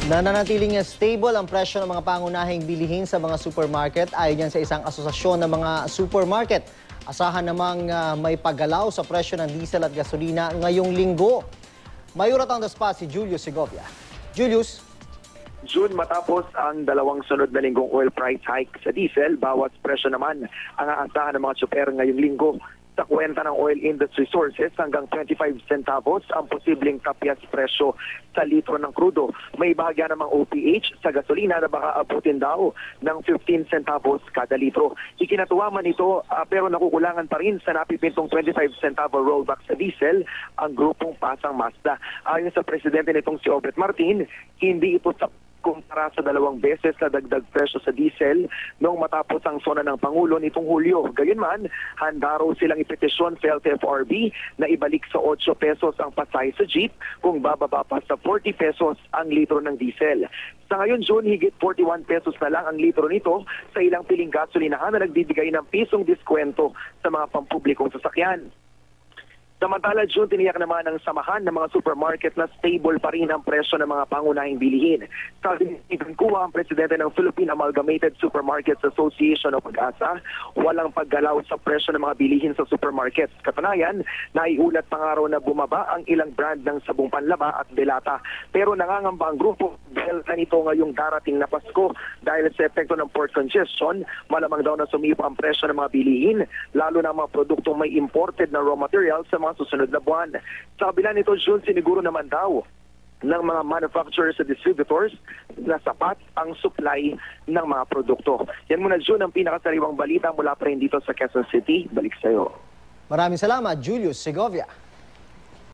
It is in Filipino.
Nananatiling stable ang presyo ng mga pangunahing bilihin sa mga supermarket ayon yan sa isang asosasyon ng mga supermarket. Asahan namang may paggalaw sa presyo ng diesel at gasolina ngayong linggo. May ulat on the spot si Julius Segovia. Julius? June, matapos ang dalawang sunod na linggong oil price hike sa diesel, bawas presyo naman ang aasahan ng mga tsuper ngayong linggo. Sa kwenta ng oil industry sources, hanggang 25 centavos ang posibleng tapyas presyo sa litro ng krudo. May bahagya namang OPH sa gasolina na baka abutin daw ng 15 centavos kada litro. Ikinatuwa man ito pero nakukulangan pa rin sa napipintong 25 centavo rollback sa diesel ang grupong Pasang Mazda. Ayon sa presidente nitong si Obret Martin, hindi ito kumpara sa 2 beses na dagdag presyo sa diesel noong matapos ang sona ng Pangulo nitong Hulyo. Gayunman, handa raw silang ipetisyon sa LTFRB na ibalik sa 8 pesos ang pasay sa jeep kung bababa pa sa 40 pesos ang litro ng diesel. Sa ngayon, June, higit 41 pesos na lang ang litro nito sa ilang piling gasolinahan na nagbibigay ng pisong diskwento sa mga pampublikong sasakyan. Samantala, June, tiniyak naman ng samahan ng mga supermarket na stable pa rin ang presyo ng mga pangunahing bilihin. Sabi ni Stephen Kua, ang presidente ng Philippine Amalgamated Supermarkets Association o PAGASA, walang paggalaw sa presyo ng mga bilihin sa supermarkets. Katunayan, naiulat pa nga raw na bumaba ang ilang brand ng sabong panlaba at delata. Pero nangangamba ang grupo dahil nito ngayong darating na Pasko dahil sa epekto ng port congestion, malamang daw na sumipa ang presyo ng mga bilihin, lalo na mga produktong may imported na raw materials sa mga susunod na buwan. Sa kabila nito, June, siniguro naman daw ng mga manufacturers at distributors na sapat ang supply ng mga produkto. Yan muna, June, ang pinakasariwang balita mula pa rin dito sa Quezon City. Balik sa'yo. Maraming salamat, Julius Segovia.